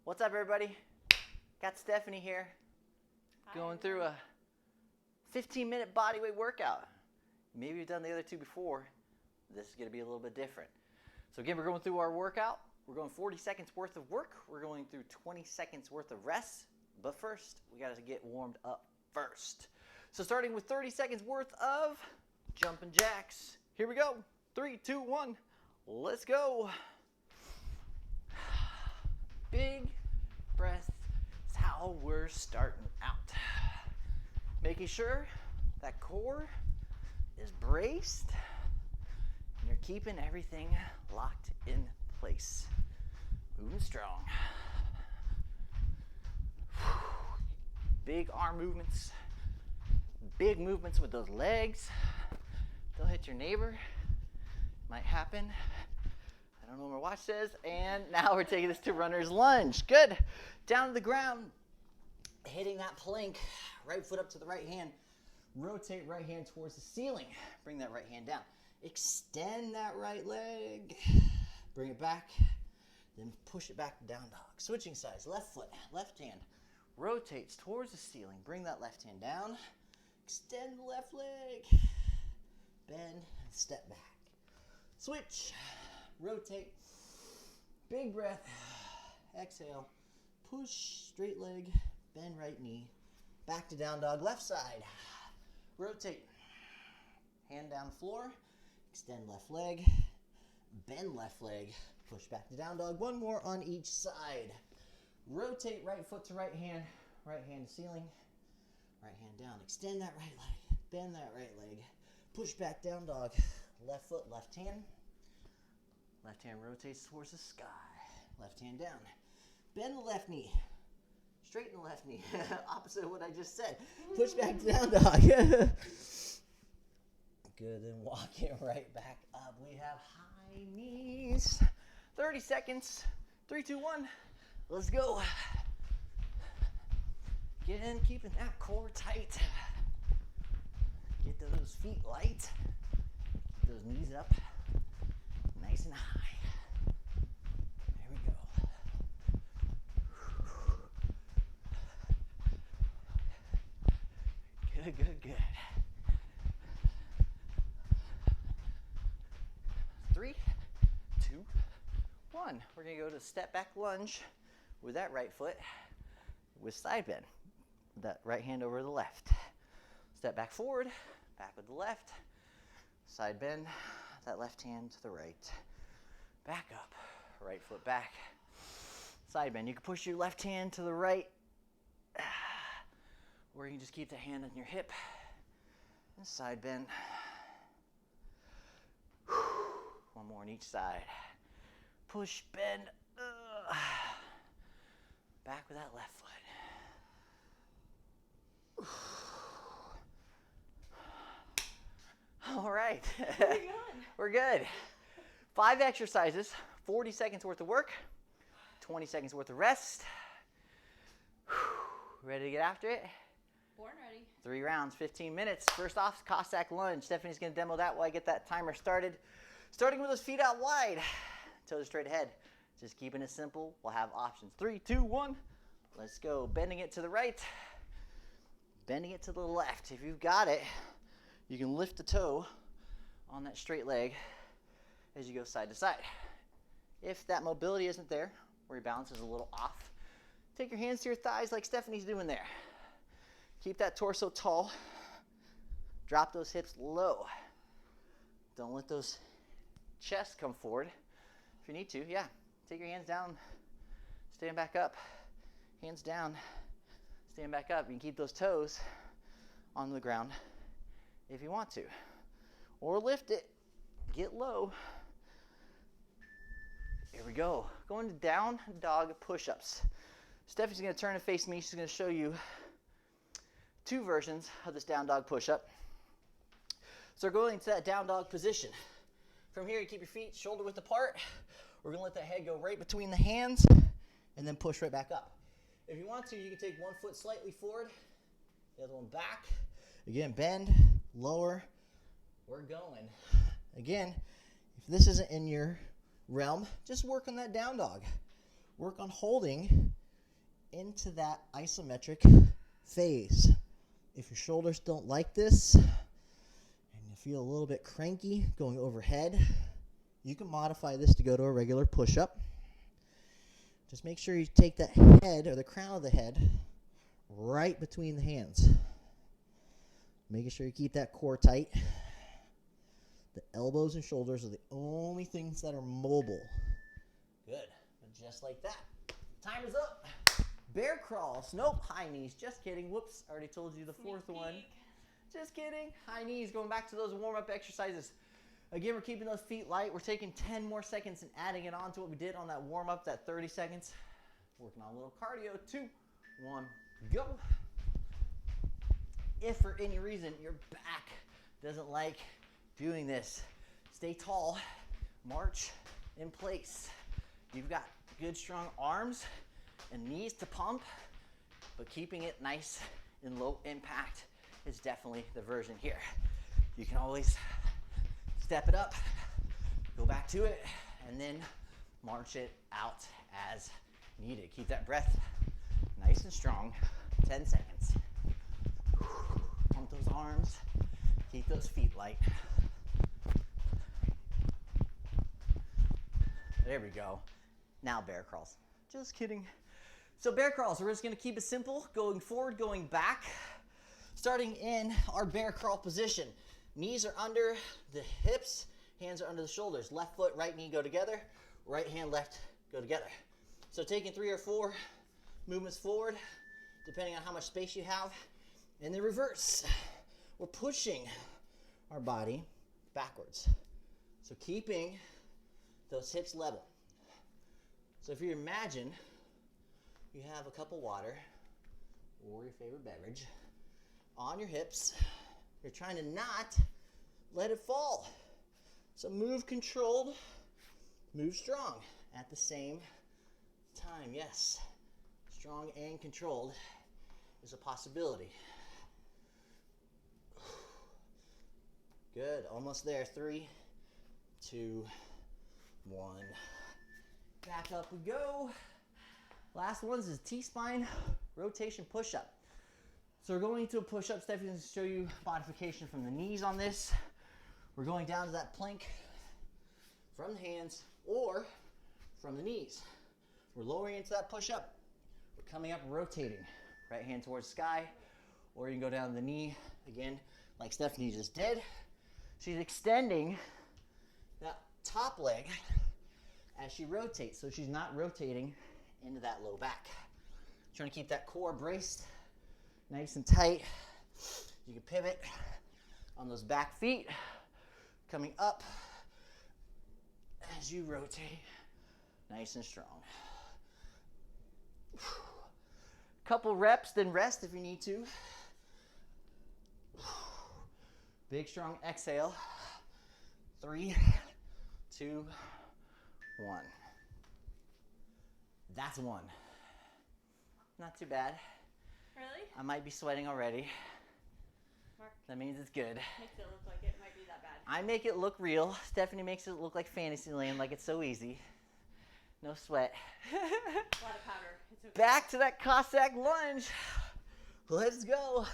What's up, everybody? Got Stephanie here. Going through a 15-minute bodyweight workout. Maybe you've done the other two before. This is going to be a little bit different. So again, we're going through our workout. We're going 40 seconds worth of work. We're going through 20 seconds worth of rest. But first, we got to get warmed up first. So starting with 30 seconds worth of jumping jacks. Here we go. 3, 2, 1. Let's go. Big breath is how we're starting out. Making sure that core is braced and you're keeping everything locked in place. Moving strong. Big arm movements. Big movements with those legs. They'll hit your neighbor. Might happen. I don't know what my watch says. And now we're taking this to runner's lunge. Good. Down to the ground. Hitting that plank. Right foot up to the right hand. Rotate right hand towards the ceiling. Bring that right hand down. Extend that right leg. Bring it back. Then push it back to down dog. Switching sides. Left foot. Left hand. Rotates towards the ceiling. Bring that left hand down. Extend the left leg. Bend and step back. Switch. Rotate. Big breath. Exhale. Push. Straight leg. Bend right knee. Back to down dog. Left side. Rotate. Hand down floor. Extend left leg. Bend left leg. Push back to down dog. One more on each side. Rotate right foot to right hand to ceiling, right hand down. Extend that right leg, bend that right leg, push back down dog. Left foot, left hand rotates towards the sky. Left hand down. Bend the left knee, straighten the left knee. Opposite of what I just said. Push back to down dog. Good, then walk it right back up. We have high knees. 30 seconds. 3, 2, 1. Let's go. Get in, keeping that core tight. Get those feet light. Keep those knees up. Nice and high. There we go. Good, good, good. 3, 2, 1. We're going to go to step back lunge with that right foot with side bend. That right hand over the left. Step back forward, back with the left. Side bend, that left hand to the right. Back up, right foot back. Side bend. You can push your left hand to the right, or you can just keep the hand on your hip. And side bend. One more on each side. Push, bend. Back with that left foot. All right. We're good. 5 exercises, 40 seconds worth of work, 20 seconds worth of rest. Ready to get after it? Born ready. 3 rounds, 15 minutes. First off, Cossack lunge. Stephanie's going to demo that while I get that timer started. Starting with those feet out wide, toes straight ahead. Just keeping it simple. We'll have options. 3, 2, 1. Let's go. Bending it to the right. Bending it to the left. If you've got it, you can lift the toe on that straight leg as you go side to side. If that mobility isn't there, or your balance is a little off, take your hands to your thighs like Stephanie's doing there. Keep that torso tall. Drop those hips low. Don't let those chests come forward. If you need to, yeah. Take your hands down, stand back up, hands down, stand back up. You can keep those toes on the ground if you want to. Or lift it, get low. Here we go. Going to down dog push-ups. Stephanie's going to turn and face me. She's going to show you 2 versions of this down dog push-up. So we're going into that down dog position. From here, you keep your feet shoulder width apart. We're going to let that head go right between the hands and then push right back up. If you want to, you can take one foot slightly forward, the other one back. Again, bend, lower. We're going. Again, if this isn't in your realm, just work on that down dog. Work on holding into that isometric phase. If your shoulders don't like this and you feel a little bit cranky going overhead, you can modify this to go to a regular push-up. Just make sure you take that head or the crown of the head right between the hands. Making sure you keep that core tight. The elbows and shoulders are the only things that are mobile. Good. And just like that. Time is up. Bear crawls. Nope. High knees. Just kidding. Whoops. Already told you the fourth one. Just kidding. High knees. Going back to those warm-up exercises. Again, we're keeping those feet light. We're taking 10 more seconds and adding it on to what we did on that warm-up, that 30 seconds. Working on a little cardio. 2, 1, go. If for any reason your back doesn't like doing this, stay tall, march in place. You've got good strong arms and knees to pump, but keeping it nice and low impact is definitely the version here. You can always step it up, go back to it, and then march it out as needed. Keep that breath nice and strong. 10 seconds. Pump those arms, keep those feet light. There we go. Now bear crawls. Just kidding. So bear crawls, we're just gonna keep it simple, going forward, going back. Starting in our bear crawl position. Knees are under the hips, hands are under the shoulders. Left foot, right knee go together, right hand, left go together. So taking 3 or 4 movements forward, depending on how much space you have, and then reverse. We're pushing our body backwards. So keeping those hips level. So if you imagine you have a cup of water or your favorite beverage on your hips, you're trying to not let it fall. So move controlled, move strong at the same time. Yes, strong and controlled is a possibility. Good, almost there. 3, 2, 1. Back up we go. Last one is T-spine rotation push-up. So we're going into a push-up. Stephanie's going to show you modification from the knees on this. We're going down to that plank from the hands or from the knees. We're lowering into that push-up. We're coming up, rotating. Right hand towards the sky, or you can go down to the knee, again, like Stephanie just did. She's extending that top leg as she rotates, so she's not rotating into that low back. Trying to keep that core braced, nice and tight. You can pivot on those back feet, coming up as you rotate, nice and strong. Couple reps, then rest if you need to. Big strong exhale. 3, 2, 1. That's 1. Not too bad. Really? I might be sweating already. Mark, That means it's good. makes it look like it might be that bad. I make it look real. Stephanie makes it look like Fantasyland, like it's so easy. No sweat. A lot of powder. It's okay. Back to that Cossack lunge. Let's go.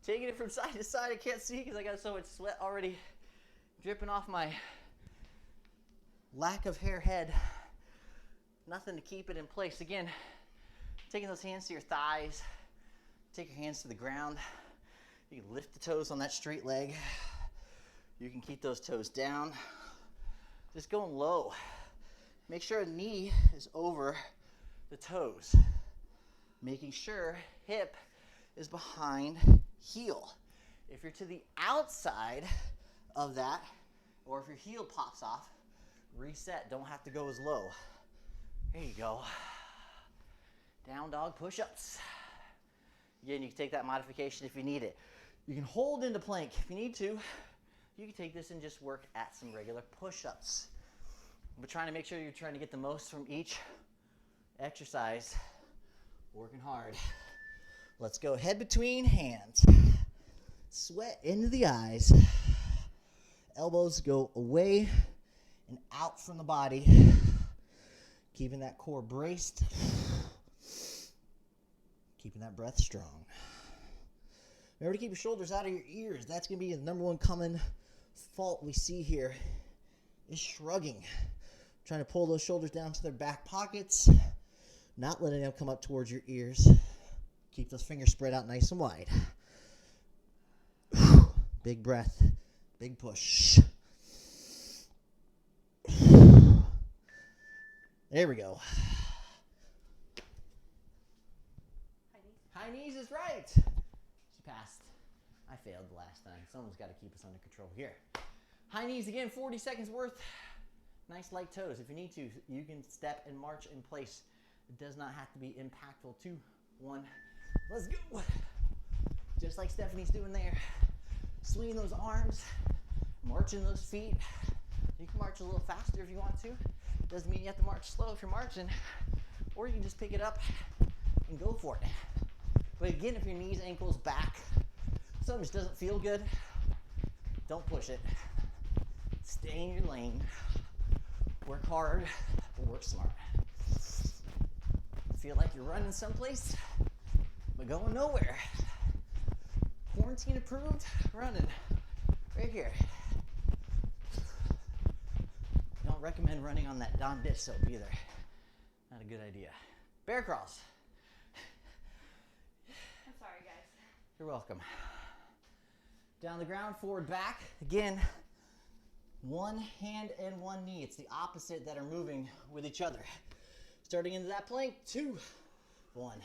Taking it from side to side. I can't see because I got so much sweat already dripping off my lack of hair head. Nothing to keep it in place. Again, taking those hands to your thighs. Take your hands to the ground. You can lift the toes on that straight leg. You can keep those toes down. Just going low. Make sure a knee is over the toes. Making sure hip is behind heel. If you're to the outside of that, or if your heel pops off, reset. Don't have to go as low. There you go. Down dog push-ups. Again, you can take that modification if you need it. You can hold into plank if you need to. You can take this and just work at some regular push-ups. But trying to make sure you're trying to get the most from each exercise. Working hard. Let's go head between hands. Sweat into the eyes. Elbows go away and out from the body. Keeping that core braced. Keeping that breath strong. Remember to keep your shoulders out of your ears. That's going to be the number one common fault we see here is shrugging. Trying to pull those shoulders down to their back pockets, not letting them come up towards your ears. Keep those fingers spread out nice and wide. Big breath, big push. There we go. High knees is right. She passed. I failed the last time. Someone's got to keep us under control here. High knees again, 40 seconds worth. Nice light toes. If you need to, you can step and march in place. It does not have to be impactful. 2, 1, let's go. Just like Stephanie's doing there. Swinging those arms, marching those feet. You can march a little faster if you want to. Doesn't mean you have to march slow if you're marching. Or you can just pick it up and go for it. But again, if your knees, ankles, back, something just doesn't feel good, don't push it. Stay in your lane. Work hard, but work smart. Feel like you're running someplace, but going nowhere. Quarantine approved, running right here. Don't recommend running on that Dawn dish soap either. Not a good idea. Bear crawls. I'm sorry, guys. You're welcome. Down the ground, forward, back. Again, one hand and one knee. It's the opposite that are moving with each other. Starting into that plank, 2, 1.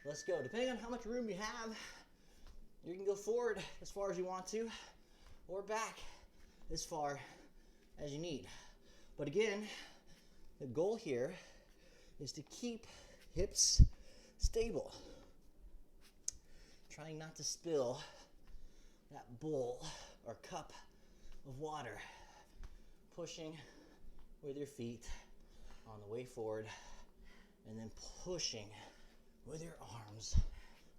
Let's go. Depending on how much room you have, you can go forward as far as you want to, or back as far as you need. But again, the goal here is to keep hips stable. Trying not to spill that bowl or cup of water. Pushing with your feet on the way forward, and then pushing with your arms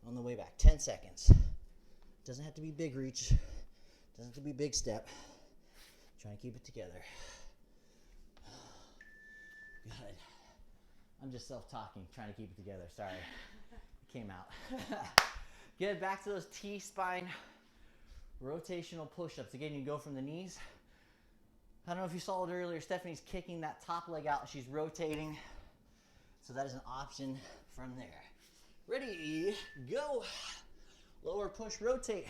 on the way back. 10 seconds. Doesn't have to be big reach. Doesn't have to be big step. Trying to keep it together. Good. I'm just self-talking, trying to keep it together. Sorry. It came out. Good. Back to those T-spine rotational push-ups. Again, you go from the knees. I don't know if you saw it earlier. Stephanie's kicking that top leg out. She's rotating. So that is an option from there. Ready, go. Lower push, rotate.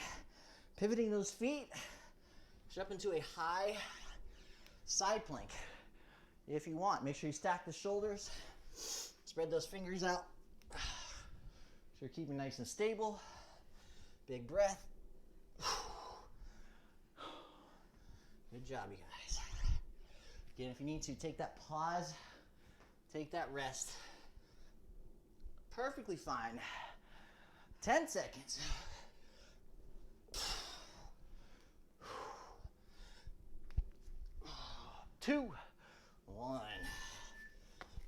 Pivoting those feet. Up into a high side plank. If you want, make sure you stack the shoulders. Spread those fingers out. So you're keeping nice and stable. Big breath. Good job, you guys. Again, if you need to, take that pause. Take that rest. Perfectly fine. 10 seconds. 2, 1.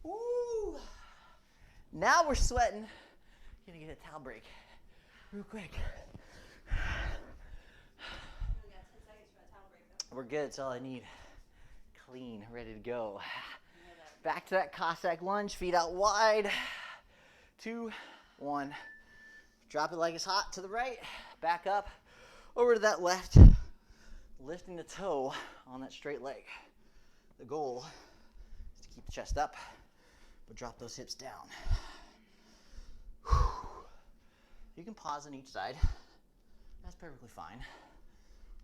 Woo! Now we're sweating. Gonna get a towel break real quick. We got 10 seconds for a towel break, though. We're good. That's all I need. Clean, ready to go. Back to that Cossack lunge. Feet out wide. 2, 1. Drop it like it's hot to the right. Back up. Over to that left. Lifting the toe on that straight leg. The goal is to keep the chest up, but drop those hips down. You can pause on each side. That's perfectly fine.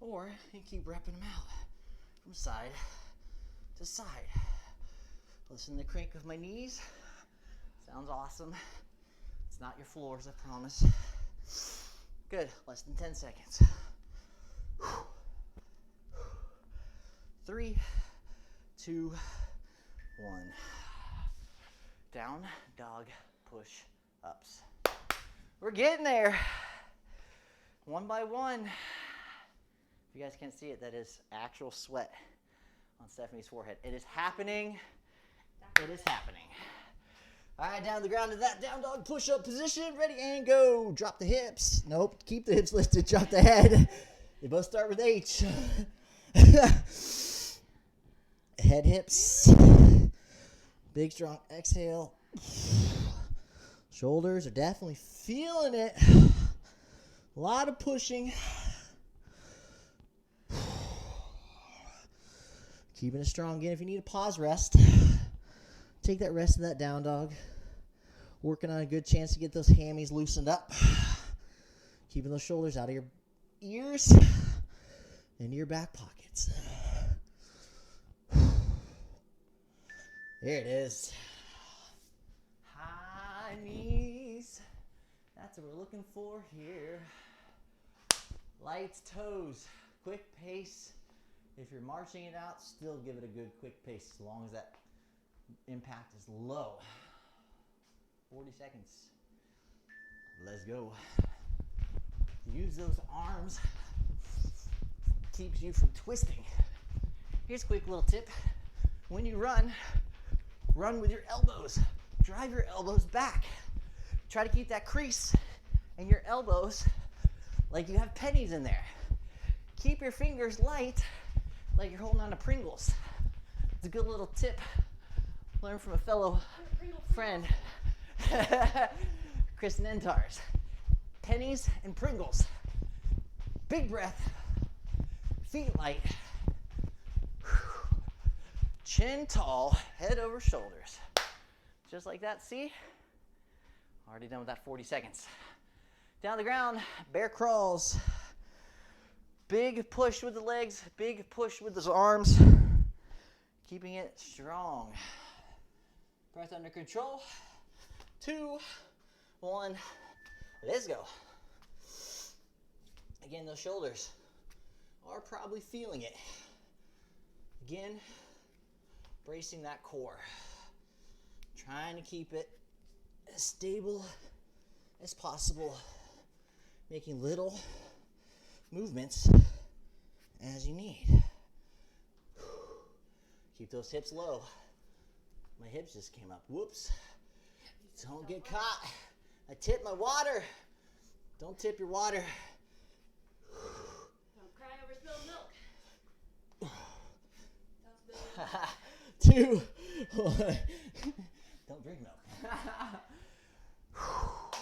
Or you can keep repping them out from side to side. Listen to the crank of my knees. Sounds awesome. It's not your floors, I promise. Good. Less than 10 seconds. 3, 2, 1. Down, dog, push, ups. We're getting there. One by one. If you guys can't see it, that is actual sweat on Stephanie's forehead. It is happening. It is happening. All right, down to the ground to that down dog push-up position. Ready and go. Drop the hips. Nope, keep the hips lifted. Drop the head. They both start with H. Head, hips. Big, strong exhale. Shoulders are definitely feeling it. A lot of pushing. Keeping it strong. Again, if you need a pause rest, take that rest in that down dog. Working on a good chance to get those hammies loosened up. Keeping those shoulders out of your ears into your back pockets. There it is. High knees. That's what we're looking for here. Light toes. Quick pace. If you're marching it out, still give it a good quick pace as long as that impact is low. 40 seconds. Let's go. Use those arms. Keeps you from twisting. Here's a quick little tip. When you run with your elbows. Drive your elbows back. Try to keep that crease in your elbows like you have pennies in there. Keep your fingers light like you're holding on to Pringles. It's a good little tip. Learned from a fellow friend, Chris Nentars. Pennies and Pringles. Big breath. Feet light. Chin tall, head over shoulders. Just like that, see? Already done with that 40 seconds. Down the ground, bear crawls. Big push with the legs, big push with the arms. Keeping it strong. Breath under control. 2, 1, let's go. Again, those shoulders are probably feeling it. Again, bracing that core. Trying to keep it as stable as possible. Making little movements as you need. Keep those hips low. My hips just came up. Whoops. Don't get caught. I tipped my water. Don't tip your water. Don't cry over spilled milk. 2, 1. Don't drink milk.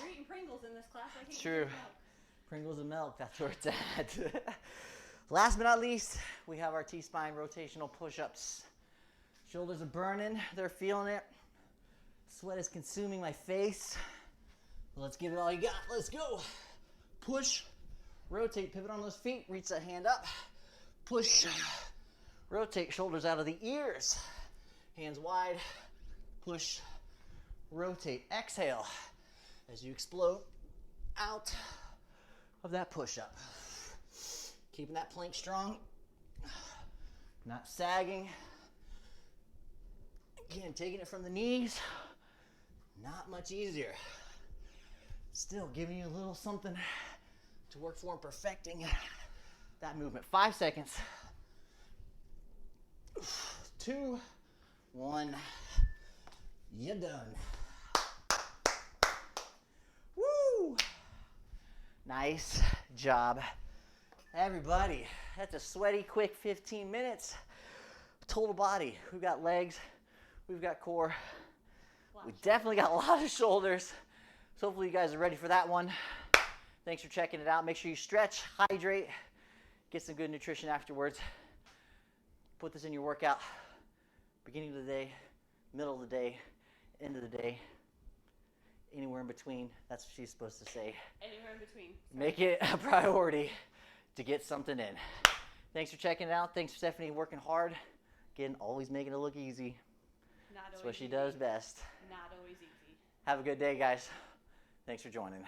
You're eating Pringles in this class. I can't True. drink milk. Pringles and milk, that's where it's at. Last but not least, we have our T-spine rotational push-ups. Shoulders are burning, they're feeling it. Sweat is consuming my face. Let's give it all you got, let's go. Push, rotate, pivot on those feet, reach that hand up. Push, rotate, shoulders out of the ears. Hands wide, push, rotate. Exhale as you explode out of that push-up. Keeping that plank strong, not sagging. Again, taking it from the knees, not much easier. Still giving you a little something to work for and perfecting that movement. 5 seconds. 2, 1, you're done. Woo! Nice job, everybody. That's a sweaty, quick 15 minutes. Total body. We've got legs, we've got core. We definitely got a lot of shoulders. So hopefully you guys are ready for that one. Thanks for checking it out. Make sure you stretch, hydrate, get some good nutrition afterwards. Put this in your workout. Beginning of the day, middle of the day, end of the day, anywhere in between. That's what she's supposed to say. Anywhere in between. Make it a priority to get something in. Thanks for checking it out. Thanks, Stephanie, working hard. Again, always making it look easy. Not That's always what she easy. does best. Not always easy. Have a good day, guys. Thanks for joining.